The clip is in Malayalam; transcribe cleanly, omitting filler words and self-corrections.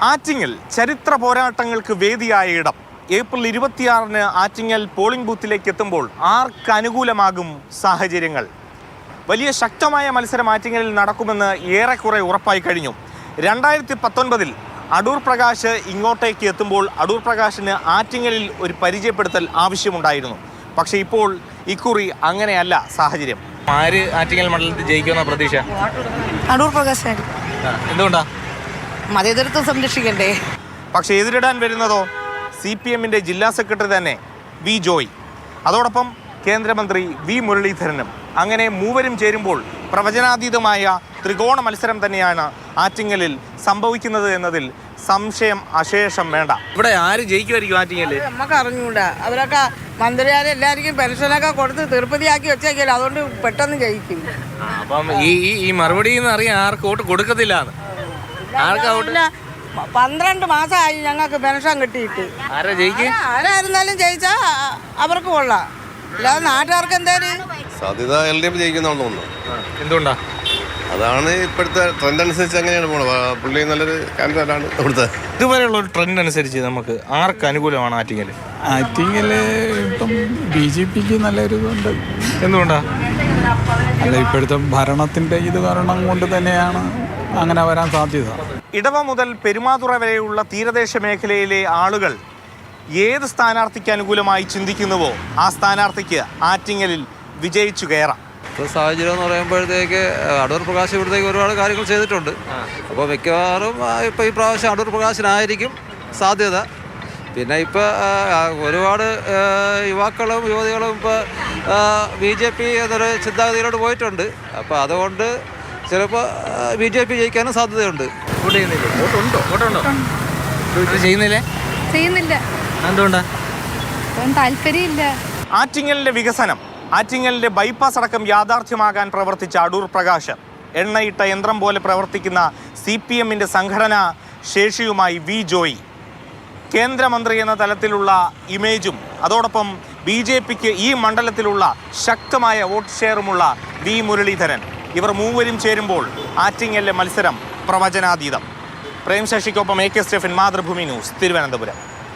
ആറ്റിങ്ങൽ ചരിത്ര പോരാട്ടങ്ങൾക്ക് വേദിയായ ഇടം. ഏപ്രിൽ 26-ന് ആറ്റിങ്ങൽ പോളിംഗ് ബൂത്തിലേക്ക് എത്തുമ്പോൾ ആർക്ക് അനുകൂലമാകും സാഹചര്യങ്ങൾ? വലിയ ശക്തമായ മത്സരം ആറ്റിങ്ങലിൽ നടക്കുമെന്ന് ഏറെക്കുറെ ഉറപ്പായി കഴിഞ്ഞു. 2019-ൽ അടൂർ പ്രകാശ് ഇങ്ങോട്ടേക്ക് എത്തുമ്പോൾ അടൂർ പ്രകാശിന് ആറ്റിങ്ങലിൽ ഒരു പരിചയപ്പെടുത്തൽ ആവശ്യമുണ്ടായിരുന്നു. പക്ഷേ ഇപ്പോൾ ഇക്കുറി അങ്ങനെയല്ല സാഹചര്യം. ആര് ആറ്റിങ്ങൽ മണ്ഡലത്തിൽ ജയിക്കുന്ന പ്രതീക്ഷ? അടൂർ പ്രകാശ്. എന്തുകൊണ്ടാ? മതേതരത്വം സംരക്ഷിക്കണ്ടേ. പക്ഷേ എതിരിടാൻ വരുന്നതോ CPM-ന്റെ ജില്ലാ സെക്രട്ടറി തന്നെ വി ജോയ്, അതോടൊപ്പം കേന്ദ്രമന്ത്രി വി മുരളീധരനും. അങ്ങനെ മൂവരും ചേരുമ്പോൾ പ്രവചനാതീതമായ ത്രികോണ മത്സരം തന്നെയാണ് ആറ്റിങ്ങലിൽ സംഭവിക്കുന്നത് എന്നതിൽ സംശയം അശേഷം വേണ്ട. ഇവിടെ ആര് ജയിക്കുമായിരിക്കും ആറ്റിങ്ങലിൽ? നമുക്ക് അറിഞ്ഞൂടാ. അവരൊക്കെ മന്ത്രിമാരെ എല്ലാവർക്കും പെൻഷനൊക്കെ കൊടുത്ത് തിരുപ്പതിയാക്കി വെച്ചേക്കില്ല, അതുകൊണ്ട് പെട്ടെന്ന് ജയിക്കും. അപ്പം ഈ മറുപടി അറിയാം ആർക്ക് വോട്ട് കൊടുക്കത്തില്ല. 12 മാസമായി ഞങ്ങൾക്ക് പെൻഷൻ കിട്ടിയിട്ട്. ആരായിരുന്നാലും ജയിച്ചാൽ അവർക്ക് കൊള്ളാം, അല്ലാതെ നാട്ടുകാർക്ക് എന്തായാലും സാധ്യത LDF ജയിക്കുന്നതാണെന്ന് തോന്നുന്നു. എന്തുകൊണ്ടാ? അതാണ് ഇപ്പോഴത്തെ ട്രെൻഡ് അനുസരിച്ച് അങ്ങനെയാണ് പോണത്. പുള്ളി നല്ലൊരു കാൻഡിഡേറ്റാണ് ഇവിടുത്തെ. ഇതുവരെയുള്ള ഒരു ട്രെൻഡ് അനുസരിച്ച് നമുക്ക് ആർക്ക് അനുകൂലമാണ് ആറ്റിങ്ങൽ? ഇപ്പം BJPക്ക് നല്ലൊരു ഇതുണ്ട്. എന്തുകൊണ്ടാ? അല്ല, ഇപ്പോഴത്തെ ഭരണത്തിൻ്റെ ഇത് കാരണം കൊണ്ട് തന്നെയാണ് അങ്ങനെ വരാൻ സാധ്യത. ഇടവ മുതൽ പെരുമാതുറ വരെയുള്ള തീരദേശ മേഖലയിലെ ആളുകൾ ഏത് സ്ഥാനാർത്ഥിക്ക് അനുകൂലമായി ചിന്തിക്കുന്നുവോ ആ സ്ഥാനാർത്ഥിക്ക് ആറ്റിങ്ങലിൽ വിജയിച്ചു കയറാം. ഇപ്പോൾ സാഹചര്യം എന്ന് പറയുമ്പോഴത്തേക്ക് അടൂർ പ്രകാശ് ഇവിടത്തേക്ക് ഒരുപാട് കാര്യങ്ങൾ ചെയ്തിട്ടുണ്ട്. അപ്പോൾ മിക്കവാറും ഇപ്പോൾ ഈ പ്രാവശ്യം അടൂർ പ്രകാശിനായിരിക്കും സാധ്യത. പിന്നെ ഇപ്പോൾ ഒരുപാട് യുവാക്കളും യുവതികളും ഇപ്പോൾ BJP എന്നൊരു ചിന്താഗതിയിലോട്ട് പോയിട്ടുണ്ട്. അപ്പോൾ അതുകൊണ്ട് ചിലപ്പോൾ BJP ജയിക്കാനും സാധ്യതയുണ്ട്. ചെയ്യുന്നില്ല. എന്തുകൊണ്ടാ? താല്പര്യമില്ല. ആറ്റിങ്ങലിന്റെ വികസനം, ആറ്റിങ്ങലിന്റെ ബൈപ്പാസ് അടക്കം യാഥാർത്ഥ്യമാകാൻ പ്രവർത്തിച്ച അടൂർ പ്രകാശ്, എണ്ണയിട്ട യന്ത്രം പോലെ പ്രവർത്തിക്കുന്ന CPM-ന്റെ സംഘടനാ ശേഷിയുമായി വി ജോയ്, കേന്ദ്രമന്ത്രി എന്ന തലത്തിലുള്ള ഇമേജും അതോടൊപ്പം BJPക്ക് ഈ മണ്ഡലത്തിലുള്ള ശക്തമായ വോട്ട് ഷെയറുമുള്ള വി മുരളീധരൻ, ഇവർ മൂവരും ചേരുമ്പോൾ ആറ്റിങ്ങലിലെ മത്സരം പ്രവചനാതീതം. പ്രേം ശശിക്കൊപ്പം AK Stephen, Mathrubhumi news, Thiruvananthapuram.